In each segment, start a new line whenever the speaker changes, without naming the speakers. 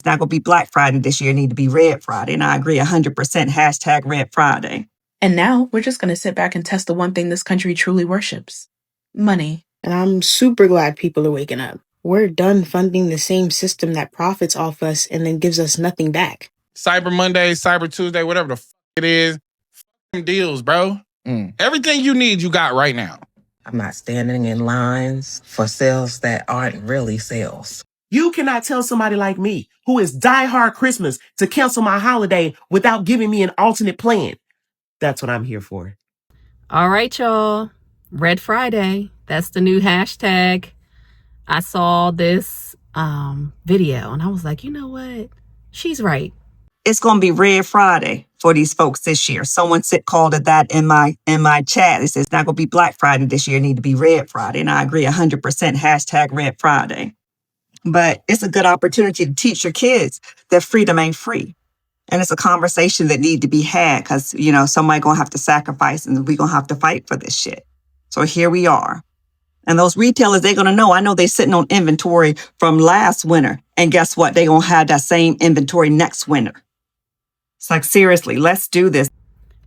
not going to be Black Friday this year. It need to be Red Friday. And I agree 100%. Hashtag Red Friday.
And now we're just going to sit back and test the one thing this country truly worships: money.
And I'm super glad people are waking up. We're done funding the same system that profits off us and then gives us nothing back.
Cyber Monday, Cyber Tuesday, whatever the it is. Deals, bro. Everything you need, you got right now.
I'm not standing in lines for sales that aren't really sales.
You cannot tell somebody like me, who is diehard Christmas, to cancel my holiday without giving me an alternate plan. That's what I'm here for.
All right, y'all. Red Friday. That's the new hashtag. I saw this video and I was like, you know what? She's right.
It's going to be Red Friday for these folks this year. Someone called it that in my chat. It says it's not going to be Black Friday this year. It need to be Red Friday. And I agree 100%. Hashtag Red Friday. But it's a good opportunity to teach your kids that freedom ain't free. And it's a conversation that need to be had because, you know, somebody going to have to sacrifice and we're going to have to fight for this shit. So here we are. And those retailers, they're going to know. I know they're sitting on inventory from last winter. And guess what? They're going to have that same inventory next winter. It's like, seriously, let's do this.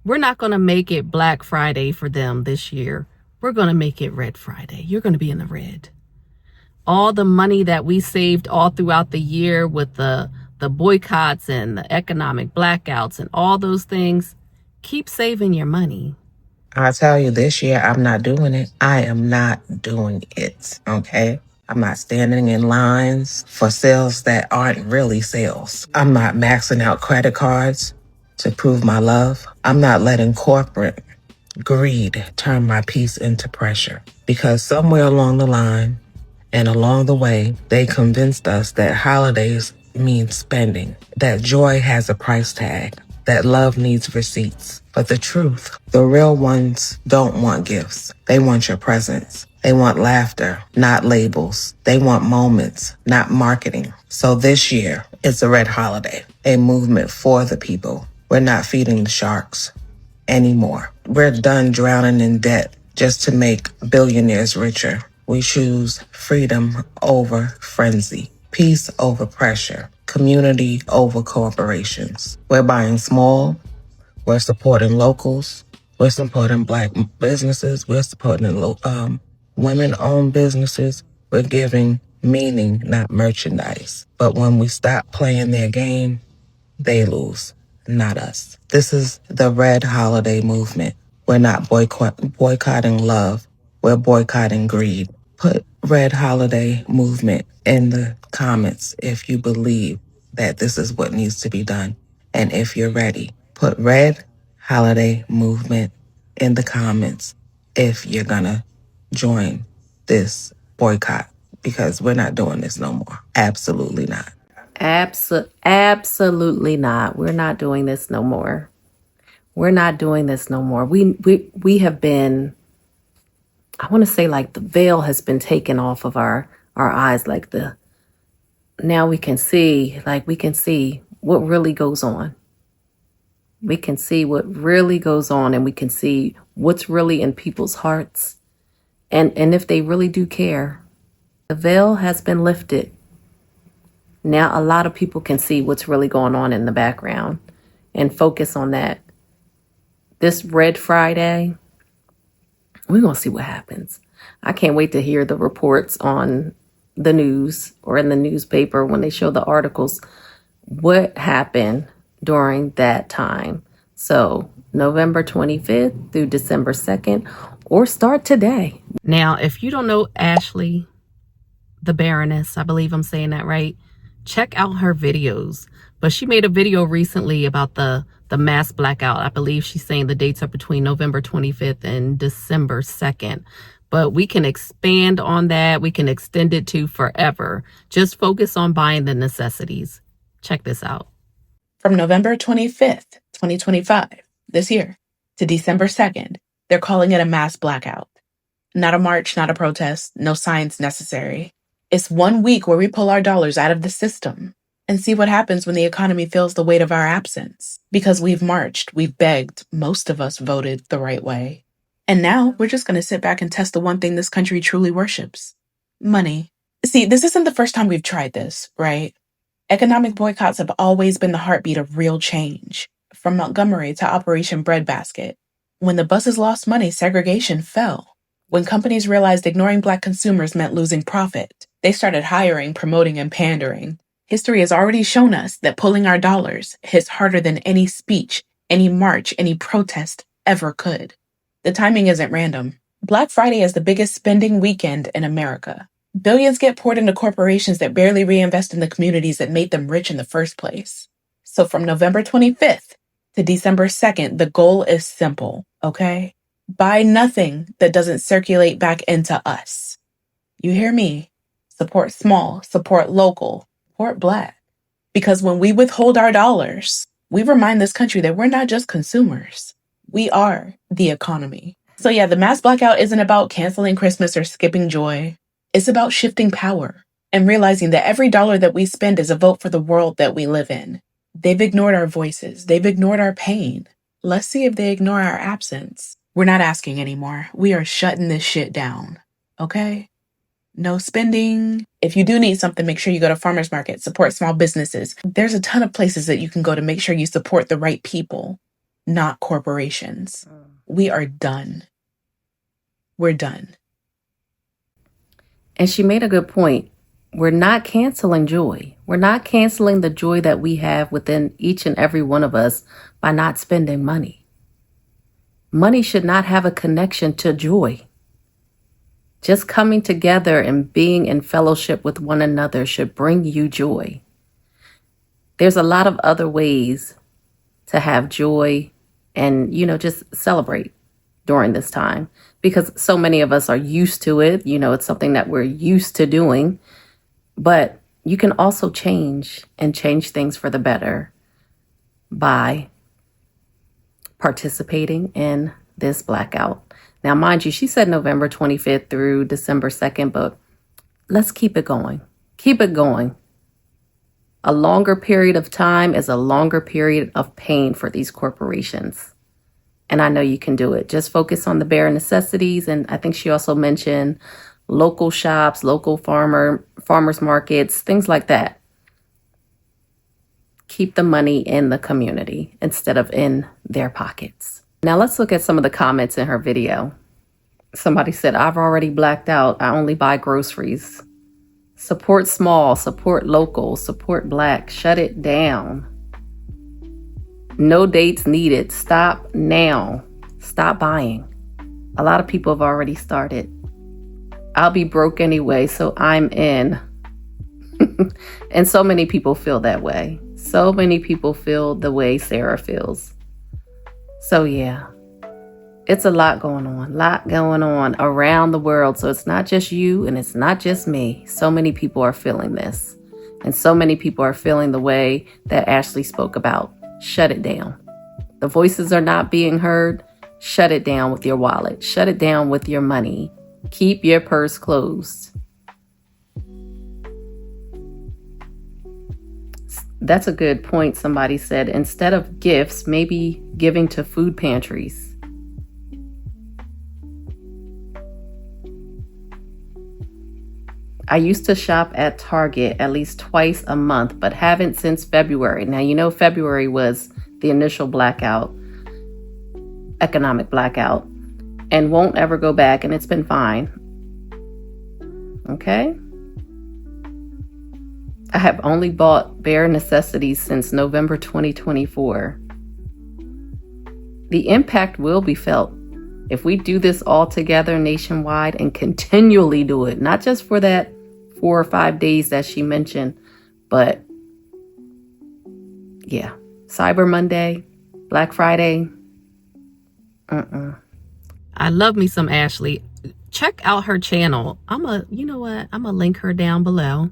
We're not going to make it Black Friday for them this year. We're going to make it Red Friday. You're going to be in the red. All the money that we saved all throughout the year with the boycotts and the economic blackouts and all those things, keep saving your money.
I tell you, this year, I'm not doing it. I am not doing it, okay? I'm not standing in lines for sales that aren't really sales. I'm not maxing out credit cards to prove my love. I'm not letting corporate greed turn my peace into pressure. Because somewhere along the line and along the way, they convinced us that holidays mean spending, that joy has a price tag, that love needs receipts. But the truth, the real ones don't want gifts. They want your presence. They want laughter, not labels. They want moments, not marketing. So this year, it's a red holiday, a movement for the people. We're not feeding the sharks anymore. We're done drowning in debt just to make billionaires richer. We choose freedom over frenzy, peace over pressure, community over corporations. We're buying small. We're supporting locals. We're supporting Black businesses. We're supporting women-owned businesses. We're giving meaning, not merchandise. But when we stop playing their game, they lose, not us. This is the Red Holiday movement. We're not boycotting love. We're boycotting greed. Put Red Holiday movement in the comments if you believe that this is what needs to be done. And if you're ready, put Red Holiday movement in the comments if you're gonna join this boycott, because we're not doing this no more. Absolutely not.
Absolutely not. We're not doing this no more. We're not doing this no more. We have been, I want to say, like, the veil has been taken off of our eyes. Like, now we can see what really goes on. We can see what really goes on, and we can see what's really in people's hearts. And if they really do care, the veil has been lifted. Now a lot of people can see what's really going on in the background and focus on that. This Red Friday, we're going to see what happens. I can't wait to hear the reports on the news or in the newspaper when they show the articles, what happened during that time. So November 25th through December 2nd, or start today. Now, if you don't know Ashley, the Baroness, I believe I'm saying that right, check out her videos. But she made a video recently about the mass blackout. I believe she's saying the dates are between November 25th and December 2nd. But we can expand on that. We can extend it to forever. Just focus on buying the necessities. Check this out.
From November 25th, 2025, this year, to December 2nd, they're calling it a mass blackout. Not a march, not a protest, no signs necessary. It's 1 week where we pull our dollars out of the system and see what happens when the economy feels the weight of our absence. Because we've marched, we've begged, most of us voted the right way. And now we're just going to sit back and test the one thing this country truly worships: money. See, this isn't the first time we've tried this, right? Economic boycotts have always been the heartbeat of real change, from Montgomery to Operation Breadbasket. When the buses lost money, segregation fell. When companies realized ignoring Black consumers meant losing profit, they started hiring, promoting, and pandering. History has already shown us that pulling our dollars hits harder than any speech, any march, any protest ever could. The timing isn't random. Black Friday is the biggest spending weekend in America. Billions get poured into corporations that barely reinvest in the communities that made them rich in the first place. So from November 25th to December 2nd, the goal is simple, okay? Buy nothing that doesn't circulate back into us. You hear me? Support small, support local, support Black. Because when we withhold our dollars, we remind this country that we're not just consumers. We are the economy. So yeah, the mass blackout isn't about canceling Christmas or skipping joy. It's about shifting power and realizing that every dollar that we spend is a vote for the world that we live in. They've ignored our voices. They've ignored our pain. Let's see if they ignore our absence. We're not asking anymore. We are shutting this shit down. Okay? No spending. If you do need something, make sure you go to farmers market, support small businesses. There's a ton of places that you can go to make sure you support the right people, not corporations. We are done. We're done.
And she made a good point. We're not canceling joy. We're not canceling the joy that we have within each and every one of us by not spending money. Money should not have a connection to joy. Just coming together and being in fellowship with one another should bring you joy. There's a lot of other ways to have joy and, just celebrate during this time, because so many of us are used to it. It's something that we're used to doing, but you can also change things for the better by participating in this blackout. Now, mind you, she said November 25th through December 2nd, but let's keep it going. Keep it going. A longer period of time is a longer period of pain for these corporations. And I know you can do it. Just focus on the bare necessities. And I think she also mentioned local shops, local farmers markets, things like that. Keep the money in the community instead of in their pockets. Now let's look at some of the comments in her video. Somebody said, I've already blacked out. I only buy groceries. Support small, support local, support Black. Shut it down. No dates needed. Stop now. Stop buying. A lot of people have already started. I'll be broke anyway, so I'm in. And so many people feel that way. So many people feel the way Sarah feels. So yeah, it's a lot going on around the world. So it's not just you and it's not just me. So many people are feeling this. And so many people are feeling the way that Ashley spoke about. Shut it down. The voices are not being heard. Shut it down with your wallet. Shut it down with your money. Keep your purse closed. That's a good point. Somebody said, instead of gifts, maybe giving to food pantries. I used to shop at Target at least twice a month, but haven't since February. Now, February was the initial blackout, economic blackout, and won't ever go back, and it's been fine. Okay? I have only bought bare necessities since November 2024. The impact will be felt if we do this all together nationwide and continually do it, not just for that 4 or 5 days that she mentioned, but yeah, Cyber Monday, Black Friday. I love me some Ashley. Check out her channel. I'm gonna link her down below.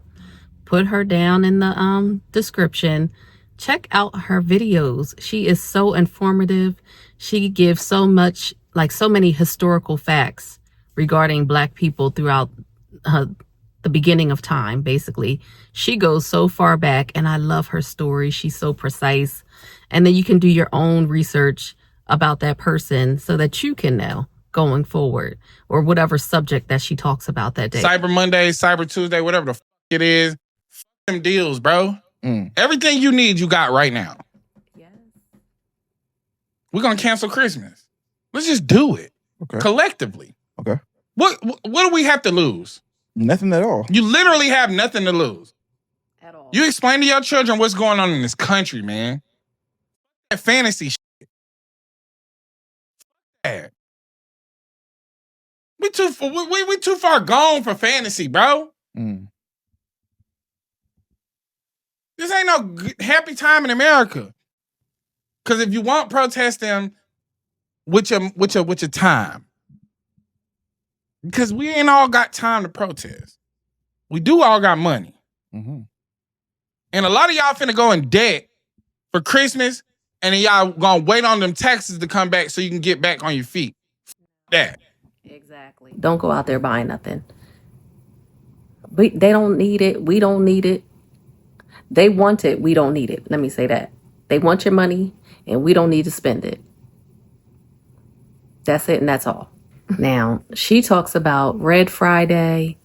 Put her down in the description. Check out her videos. She is so informative. She gives so many historical facts regarding Black people throughout the beginning of time, basically. She goes so far back, and I love her story. She's so precise. And then you can do your own research about that person so that you can know going forward, or whatever subject that she talks about that day.
Cyber Monday, Cyber Tuesday, whatever the fuck it is. Them deals, bro. Everything you need, you got right now.
Yes.
We're going to cancel Christmas. Let's just do it.
Okay.
Collectively.
Okay.
What do we have to lose?
Nothing at all.
You literally have nothing to lose.
At all.
You explain to your children what's going on in this country, man. That fantasy shit. That. We too far gone for fantasy, bro. This ain't no happy time in America. Because if you want protest them with your time. Because we ain't all got time to protest. We do all got money.
Mm-hmm.
And a lot of y'all finna go in debt for Christmas, and then y'all gonna wait on them taxes to come back so you can get back on your feet. That.
Exactly. Don't go out there buying nothing. They don't need it. We don't need it. They want it. We don't need it. Let me say that. They want your money, and we don't need to spend it. That's it, and that's all. Now, she talks about Red Friday,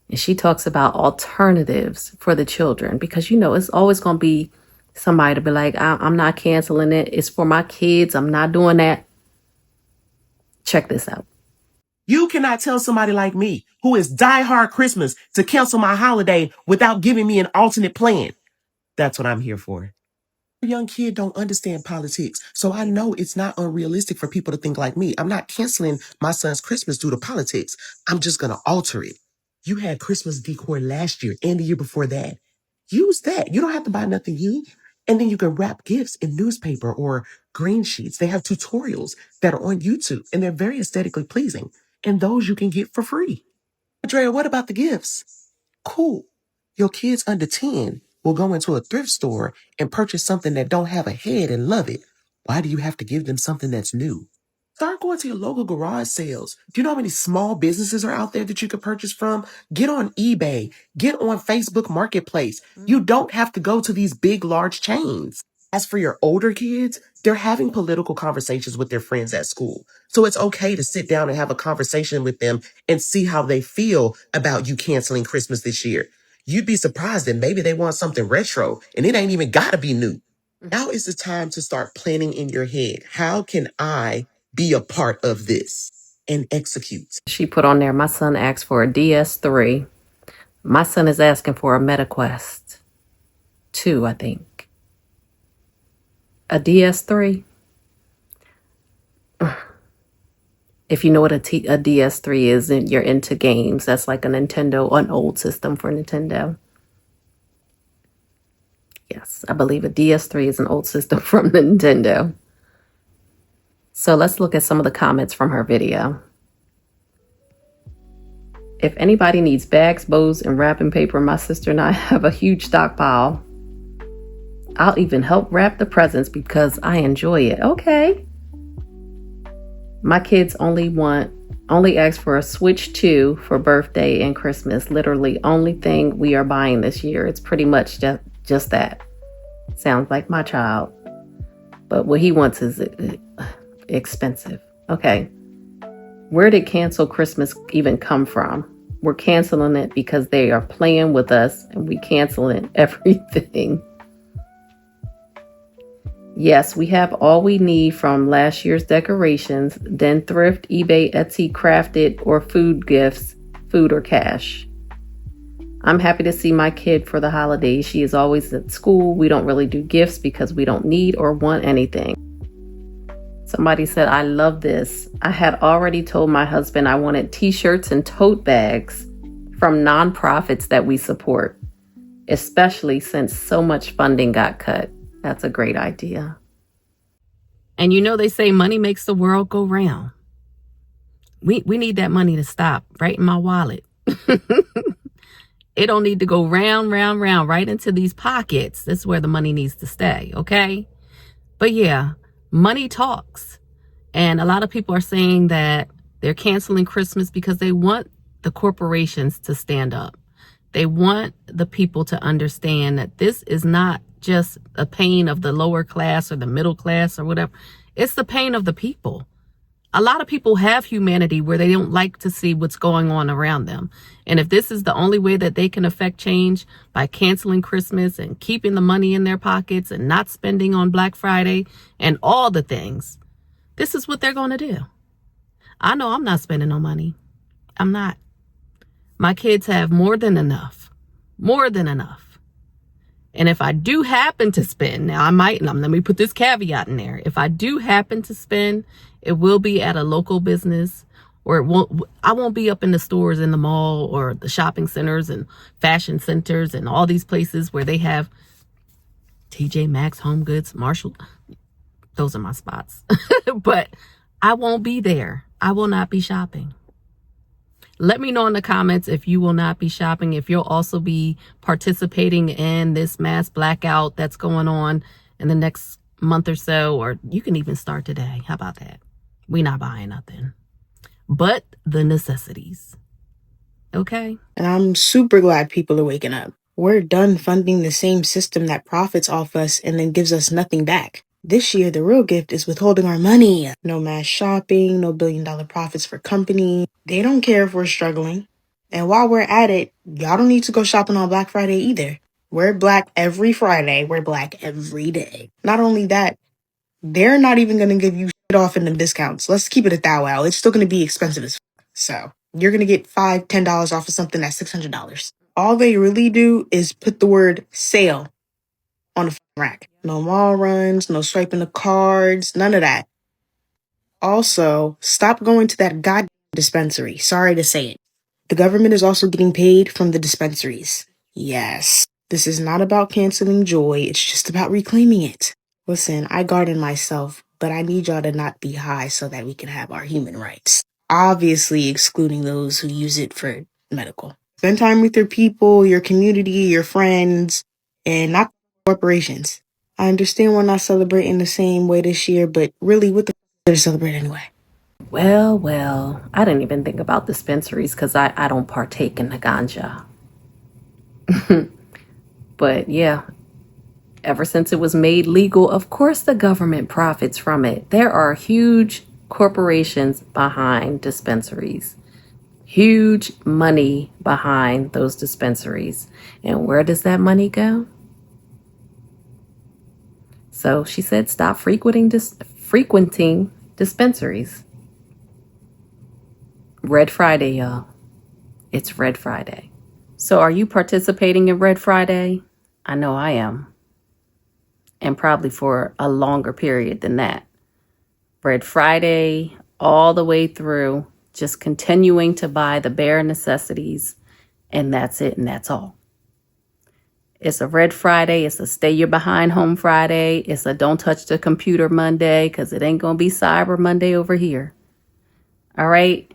and she talks about alternatives for the children, because, it's always going to be somebody to be like, I'm not canceling it. It's for my kids. I'm not doing that. Check this out.
You cannot tell somebody like me, who is diehard Christmas, to cancel my holiday without giving me an alternate plan. That's what I'm here for. A young kid don't understand politics, so I know it's not unrealistic for people to think like me. I'm not canceling my son's Christmas due to politics. I'm just going to alter it. You had Christmas decor last year and the year before that. Use that. You don't have to buy nothing new. And then you can wrap gifts in newspaper or green sheets. They have tutorials that are on YouTube, and they're very aesthetically pleasing. And those you can get for free. Andrea, what about the gifts? Cool. Your kids under 10 will go into a thrift store and purchase something that don't have a head and love it. Why do you have to give them something that's new? Start going to your local garage sales. Do you know how many small businesses are out there that you could purchase from? Get on eBay. Get on Facebook Marketplace. You don't have to go to these big, large chains. As for your older kids, they're having political conversations with their friends at school. So it's okay to sit down and have a conversation with them and see how they feel about you canceling Christmas this year. You'd be surprised that maybe they want something retro and it ain't even gotta be new. Now is the time to start planning in your head. How can I be a part of this and execute?
She put on there, my son asked for a DS3. My son is asking for a MetaQuest 2, I think. A DS3. If you know what a DS3 is, and you're into games, that's like an old system for Nintendo. Yes, I believe a DS3 is an old system from Nintendo. So let's look at some of the comments from her video. If anybody needs bags, bows, and wrapping paper, my sister and I have a huge stockpile. I'll even help wrap the presents because I enjoy it. Okay. My kids only ask for a Switch 2 for birthday and Christmas. Literally only thing we are buying this year. It's pretty much just that. Sounds like my child. But what he wants is expensive. Okay. Where did cancel Christmas even come from? We're canceling it because they are playing with us and we canceling everything. Yes, we have all we need from last year's decorations, then thrift, eBay, Etsy, crafted, or food gifts, food or cash. I'm happy to see my kid for the holidays. She is always at school. We don't really do gifts because we don't need or want anything. Somebody said, I love this. I had already told my husband I wanted t-shirts and tote bags from nonprofits that we support, especially since so much funding got cut. That's a great idea. And they say money makes the world go round. We need that money to stop right in my wallet. It don't need to go round, right into these pockets. That's where the money needs to stay, okay? But yeah, money talks. And a lot of people are saying that they're canceling Christmas because they want the corporations to stand up. They want the people to understand that this is not just a pain of the lower class or the middle class or whatever. It's the pain of the people. A lot of people have humanity where they don't like to see what's going on around them. And if this is the only way that they can affect change, by canceling Christmas and keeping the money in their pockets and not spending on Black Friday and all the things, this is what they're going to do. I know I'm not spending no money. I'm not. My kids have more than enough. More than enough. And if I do happen to spend, now I might, let me put this caveat in there. If I do happen to spend, it will be at a local business, or I won't be up in the stores in the mall or the shopping centers and fashion centers and all these places where they have TJ Maxx, Home Goods, Marshall. Those are my spots. But I won't be there. I will not be shopping. Let me know in the comments if you will not be shopping, if you'll also be participating in this mass blackout that's going on in the next month or so, or you can even start today. How about that? We not buying nothing but the necessities. Okay?
And I'm super glad people are waking up. We're done funding the same system that profits off us and then gives us nothing back. This year, the real gift is withholding our money. No mass shopping, no billion-dollar profits for company. They don't care if we're struggling. And while we're at it, y'all don't need to go shopping on Black Friday either. We're Black every Friday. We're Black every day. Not only that, they're not even going to give you shit off in the discounts. Let's keep it at that. Wow. It's still going to be expensive as f. So you're going to get $5, $10 off of something that's $600. All they really do is put the word sale on the rack. No mall runs, no swiping the cards, none of that. Also, stop going to that goddamn dispensary. Sorry to say it. The government is also getting paid from the dispensaries. Yes. This is not about canceling joy. It's just about reclaiming it. Listen, I garden myself, but I need y'all to not be high so that we can have our human rights. Obviously excluding those who use it for medical. Spend time with your people, your community, your friends, and not corporations. I understand we're not celebrating the same way this year, but really, what the f*** to celebrate anyway?
Well, I didn't even think about dispensaries because I don't partake in the ganja. But yeah, ever since it was made legal, of course the government profits from it. There are huge corporations behind dispensaries. Huge money behind those dispensaries. And where does that money go? So she said, stop frequenting dispensaries. Red Friday, y'all. It's Red Friday. So are you participating in Red Friday? I know I am. And probably for a longer period than that. Red Friday, all the way through, just continuing to buy the bare necessities, and that's it, and that's all. It's a Red Friday, it's a stay your behind home Friday, it's a don't touch the computer Monday, because it ain't going to be Cyber Monday over here. All right?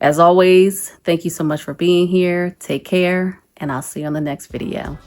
As always, thank you so much for being here. Take care, and I'll see you on the next video.